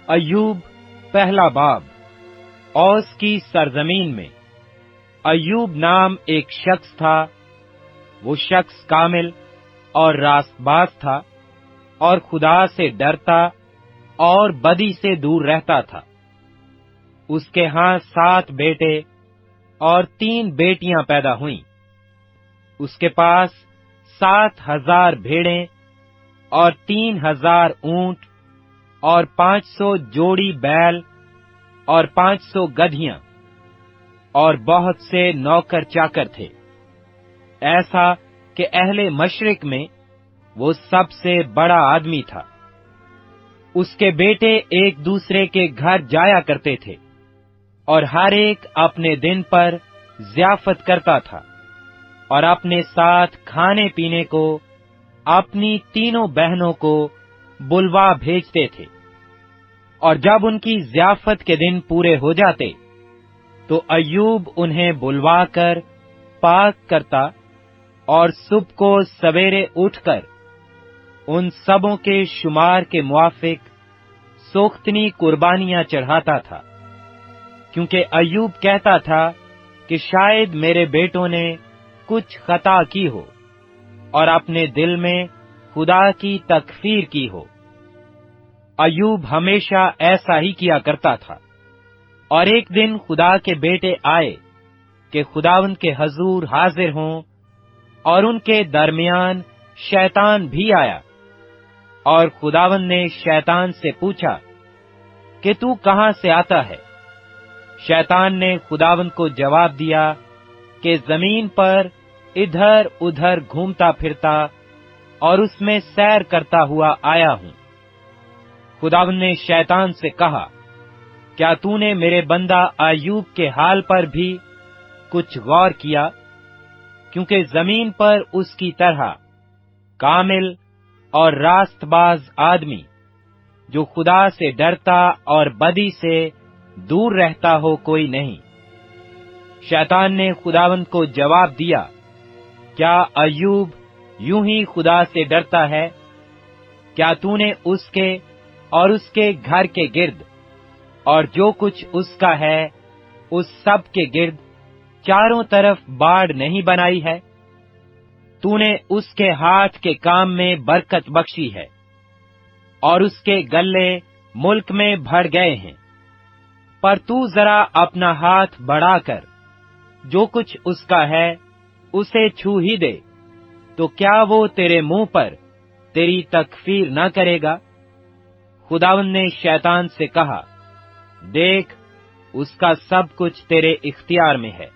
ایوب پہلا باب۔ اوس کی سرزمین میں ایوب نام ایک شخص تھا۔ وہ شخص کامل اور راست باز تھا اور خدا سے ڈرتا اور بدی سے دور رہتا تھا۔ اس کے ہاں 7 بیٹے اور 3 بیٹیاں پیدا ہوئیں۔ اس کے پاس 7,000 بھیڑیں اور 3,000 اونٹ اور 500 جوڑی بیل اور 500 گدھیاں اور بہت سے نوکر چاکر تھے، ایسا کہ اہل مشرق میں وہ سب سے بڑا آدمی تھا۔ اس کے بیٹے ایک دوسرے کے گھر جایا کرتے تھے اور ہر ایک اپنے دن پر ضیافت کرتا تھا اور اپنے ساتھ کھانے پینے کو اپنی تینوں بہنوں کو بلوا بھیجتے تھے، اور جب ان کی ضیافت کے دن پورے ہو جاتے تو ایوب انہیں بلوا کر پاک کرتا اور صبح کو سویرے اٹھ کر ان سبوں کے شمار کے موافق سوختنی قربانیاں چڑھاتا تھا، کیونکہ ایوب کہتا تھا کہ شاید میرے بیٹوں نے کچھ خطا کی ہو اور اپنے دل میں خدا کی تکفیر کی ہو۔ ایوب ہمیشہ ایسا ہی کیا کرتا تھا۔ اور ایک دن خدا کے بیٹے آئے کہ خداوند کے حضور حاضر ہوں، اور ان کے درمیان شیطان بھی آیا، اور خداوند نے شیطان سے پوچھا کہ تو کہاں سے آتا ہے؟ شیطان نے خداوند کو جواب دیا کہ زمین پر ادھر ادھر گھومتا پھرتا اور اس میں سیر کرتا ہوا آیا ہوں۔ خداوند نے شیطان سے کہا، کیا تو نے میرے بندہ ایوب کے حال پر بھی کچھ غور کیا؟ کیونکہ زمین پر اس کی طرح کامل اور راست باز آدمی جو خدا سے ڈرتا اور بدی سے دور رہتا ہو کوئی نہیں۔ شیطان نے خداوند کو جواب دیا، کیا ایوب یوں ہی خدا سے ڈرتا ہے؟ کیا تو نے اس کے اور اس کے گھر کے گرد اور جو کچھ اس کا ہے اس سب کے گرد چاروں طرف باڑ نہیں بنائی ہے؟ تو نے اس کے ہاتھ کے کام میں برکت بخشی ہے اور اس کے گلے ملک میں بڑھ گئے ہیں۔ پر تو ذرا اپنا ہاتھ بڑھا کر جو کچھ اس کا ہے اسے چھو ہی دے، تو کیا وہ تیرے منہ پر تیری تکفیر نہ کرے گا؟ خداوند نے شیطان سے کہا، دیکھ، اس کا سب کچھ تیرے اختیار میں ہے،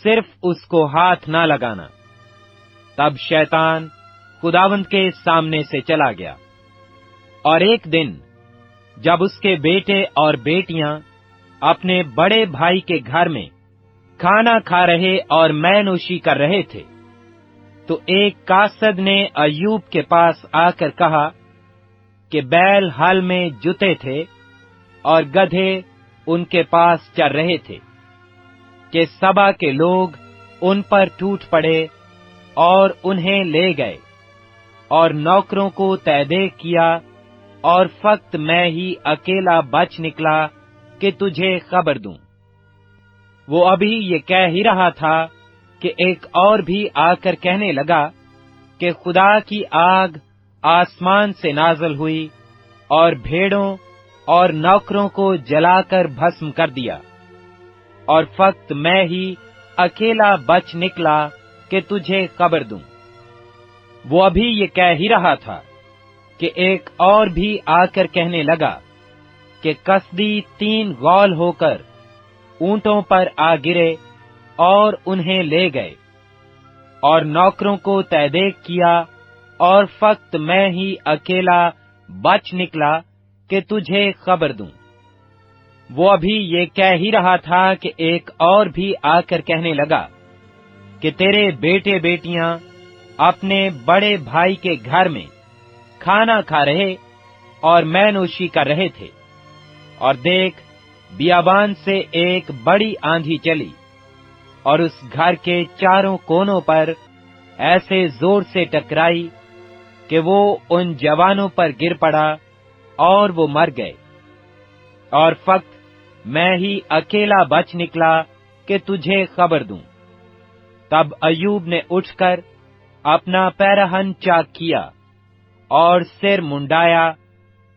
صرف اس کو ہاتھ نہ لگانا۔ تب شیطان خداوند کے سامنے سے چلا گیا۔ اور ایک دن جب اس کے بیٹے اور بیٹیاں اپنے بڑے بھائی کے گھر میں کھانا کھا رہے اور مے نوشی کر رہے تھے، تو ایک کاسد نے ایوب کے پاس آ کر کہا کہ بیل ہل میں جتے تھے اور گدھے ان کے پاس چر رہے تھے کہ سبا کے لوگ ان پر ٹوٹ پڑے اور انہیں لے گئے، اور نوکروں کو تیدیق کیا، اور فقط میں ہی اکیلا بچ نکلا کہ تجھے خبر دوں۔ وہ ابھی یہ کہہ ہی رہا تھا کہ ایک اور بھی آ کر کہنے لگا کہ خدا کی آگ آسمان سے نازل ہوئی اور بھیڑوں اور نوکروں کو جلا کر بھسم کر دیا، اور فقط میں ہی اکیلا بچ نکلا کہ تجھے خبر دوں۔ وہ ابھی یہ کہہ ہی رہا تھا کہ ایک اور بھی آ کر کہنے لگا کہ کسدی 3 غول ہو کر اونٹوں پر آ گرے اور انہیں لے گئے، اور نوکروں کو تیدیق کیا، اور فقط میں ہی اکیلا بچ نکلا کہ تجھے خبر دوں۔ وہ ابھی یہ کہہ ہی رہا تھا کہ ایک اور بھی آ کر کہنے لگا کہ تیرے بیٹے بیٹیاں اپنے بڑے بھائی کے گھر میں کھانا کھا رہے اور مے نوشی کر رہے تھے، اور دیکھ، بیابان سے ایک بڑی آندھی چلی اور اس گھر کے چاروں کونوں پر ایسے زور سے ٹکرائی کہ وہ ان جوانوں پر گر پڑا اور وہ مر گئے۔ اور فقط میں ہی اکیلا بچ نکلا کہ تجھے خبر دوں۔ تب ایوب نے اٹھ کر اپنا پیرہن چاک کیا اور سر منڈایا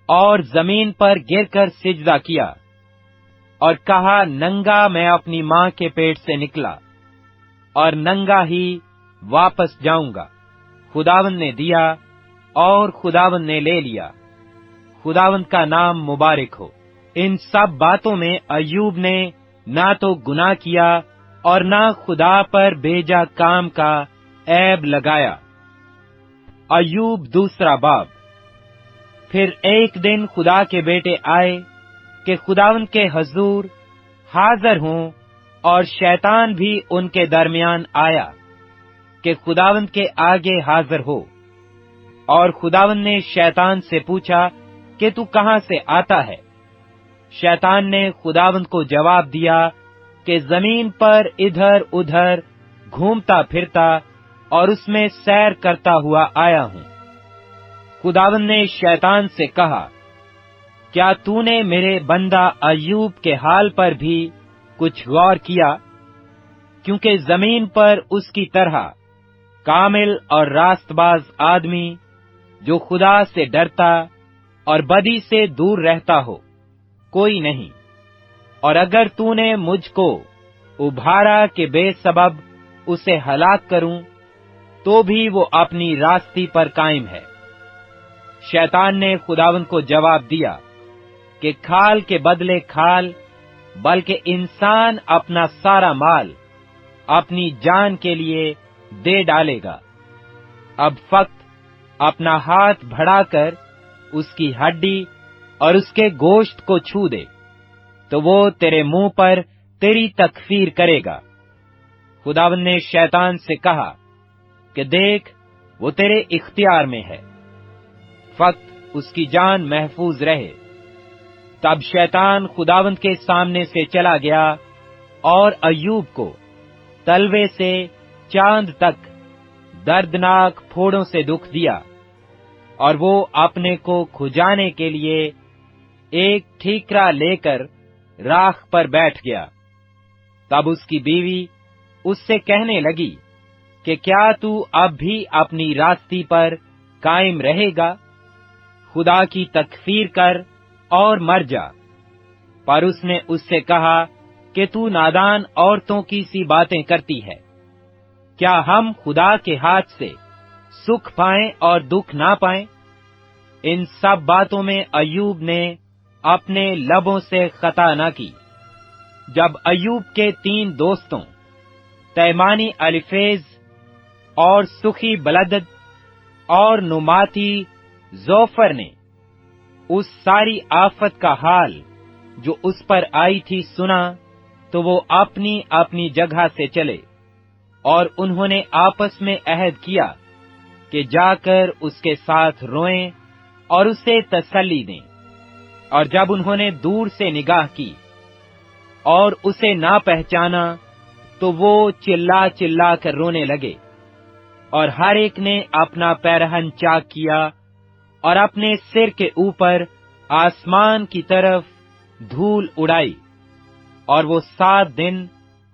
اور زمین پر گر کر سجدہ کیا اور کہا، ننگا میں اپنی ماں کے پیٹ سے نکلا اور ننگا ہی واپس جاؤں گا۔ خداوند نے دیا اور خداوند نے لے لیا، خداوند کا نام مبارک ہو۔ ان سب باتوں میں ایوب نے نہ تو گناہ کیا اور نہ خدا پر بھیجا کام کا عیب لگایا۔ ایوب دوسرا باب۔ پھر ایک دن خدا کے بیٹے آئے کہ خداوند کے حضور حاضر ہوں، اور شیطان بھی ان کے درمیان آیا کہ خداوند کے آگے حاضر ہو۔ اور خداوند نے شیطان سے پوچھا کہ تو کہاں سے آتا ہے؟ شیطان نے خداوند کو جواب دیا کہ زمین پر ادھر ادھر گھومتا پھرتا اور اس میں سیر کرتا ہوا آیا ہوں۔ خداوند نے شیطان سے کہا، کیا تو نے میرے بندہ ایوب کے حال پر بھی کچھ غور کیا؟ کیونکہ زمین پر اس کی طرح کامل اور راست باز آدمی جو خدا سے ڈرتا اور بدی سے دور رہتا ہو کوئی نہیں۔ اور اگر تو نے مجھ کو ابھارا کہ بے سبب اسے ہلاک کروں، تو بھی وہ اپنی راستی پر قائم ہے۔ شیطان نے خداوند کو جواب دیا کہ کھال کے بدلے کھال، بلکہ انسان اپنا سارا مال اپنی جان کے لیے دے ڈالے گا۔ اب فقط اپنا ہاتھ بڑھا کر اس کی ہڈی اور اس کے گوشت کو چھو دے، تو وہ تیرے منہ پر تیری تکفیر کرے گا۔ خداوند نے شیطان سے کہا کہ دیکھ، وہ تیرے اختیار میں ہے، فقط اس کی جان محفوظ رہے۔ تب شیطان خداوند کے سامنے سے چلا گیا اور ایوب کو تلوے سے چاند تک دردناک پھوڑوں سے دکھ دیا، اور وہ اپنے کو کھجانے کے لیے ایک ٹھیکرا لے کر راکھ پر بیٹھ گیا۔ تب اس کی بیوی اس سے کہنے لگی کہ کیا تو اب بھی اپنی راستی پر قائم رہے گا؟ خدا کی تکفیر کر اور مر جا۔ پر اس نے اس سے کہا کہ تو نادان عورتوں کی سی باتیں کرتی ہے۔ کیا ہم خدا کے ہاتھ سے سکھ پائیں اور دکھ نہ پائیں؟ ان سب باتوں میں ایوب نے اپنے لبوں سے خطا نہ کی۔ جب ایوب کے 3 دوستوں تیمانی الیفیز اور سخی بلدد اور نماتی زوفر نے اس ساری آفت کا حال جو اس پر آئی تھی سنا، تو وہ اپنی اپنی جگہ سے چلے، اور انہوں نے آپس میں عہد کیا کہ جا کر اس کے ساتھ روئیں اور اسے تسلی دیں۔ اور جب انہوں نے دور سے نگاہ کی اور اسے نہ پہچانا، تو وہ چلا چلا کر رونے لگے، اور ہر ایک نے اپنا پیرہن چاک کیا اور اپنے سر کے اوپر آسمان کی طرف دھول اڑائی۔ اور وہ 7 دن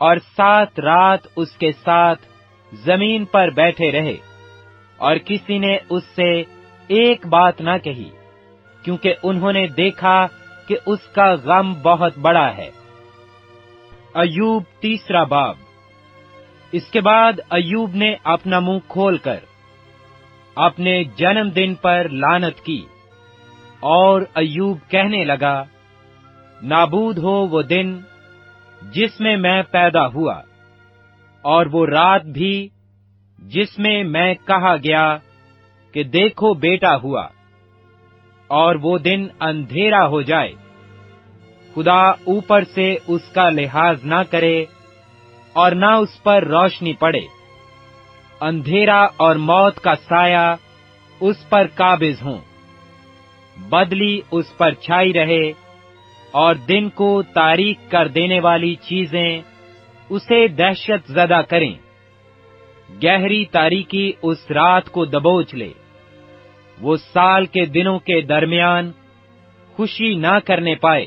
اور 7 رات اس کے ساتھ زمین پر بیٹھے رہے، اور کسی نے اس سے ایک بات نہ کہی، کیونکہ انہوں نے دیکھا کہ اس کا غم بہت بڑا ہے۔ ایوب تیسرا باب۔ اس کے بعد ایوب نے اپنا منہ کھول کر اپنے جنم دن پر لعنت کی، اور ایوب کہنے لگا، نابود ہو وہ دن جس میں پیدا ہوا، اور وہ رات بھی جس میں کہا گیا کہ دیکھو بیٹا ہوا، اور وہ دن اندھیرا ہو جائے، خدا اوپر سے اس کا لحاظ نہ کرے اور نہ اس پر روشنی پڑے، اندھیرا اور موت کا سایہ اس پر قابض ہوں، بدلی اس پر چھائی رہے، اور دن کو تاریک کر دینے والی چیزیں اسے دہشت زدہ کریں، گہری تاریکی اس رات کو دبوچ لے، وہ سال کے دنوں کے درمیان خوشی نہ کرنے پائے،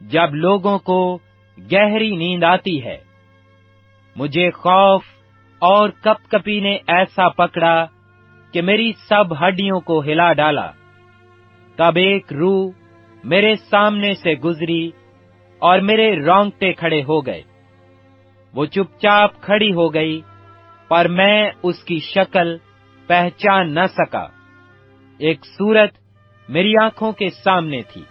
جب لوگوں کو گہری نیند آتی ہے۔ مجھے خوف اور کپ کپی نے ایسا پکڑا کہ میری سب ہڈیوں کو ہلا ڈالا۔ تب ایک روح میرے سامنے سے گزری اور میرے رونگٹے کھڑے ہو گئے۔ وہ چپ چاپ کھڑی ہو گئی، پر میں اس کی شکل پہچان نہ سکا۔ ایک صورت میری آنکھوں کے سامنے تھی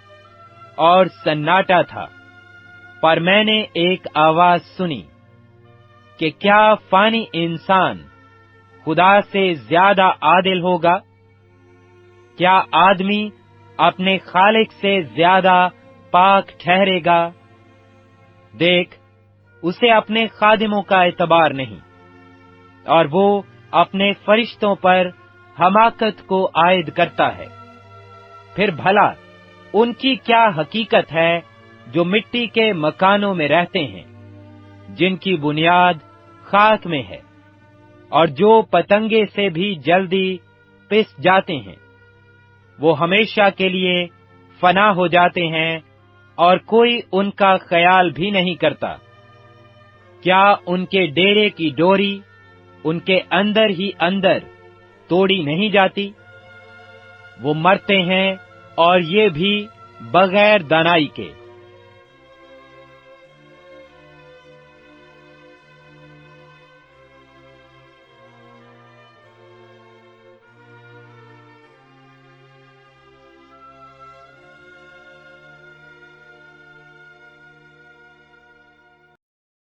اور سناٹا تھا، پر میں نے ایک آواز سنی کہ کیا فانی انسان خدا سے زیادہ عادل ہوگا؟ کیا آدمی اپنے خالق سے زیادہ پاک ٹھہرے گا؟ دیکھ، اسے اپنے خادموں کا اعتبار نہیں، اور وہ اپنے فرشتوں پر حماقت کو عائد کرتا ہے۔ پھر بھلا ان کی کیا حقیقت ہے جو مٹی کے مکانوں میں رہتے ہیں، جن کی بنیاد خاک میں ہے، اور جو پتنگے سے بھی جلدی پس جاتے ہیں۔ وہ ہمیشہ کے لیے فنا ہو جاتے ہیں اور کوئی ان کا خیال بھی نہیں کرتا۔ کیا ان کے ڈیرے کی ڈوری ان کے اندر ہی اندر توڑی نہیں جاتی؟ وہ مرتے ہیں اور یہ بھی بغیر دانائی کے۔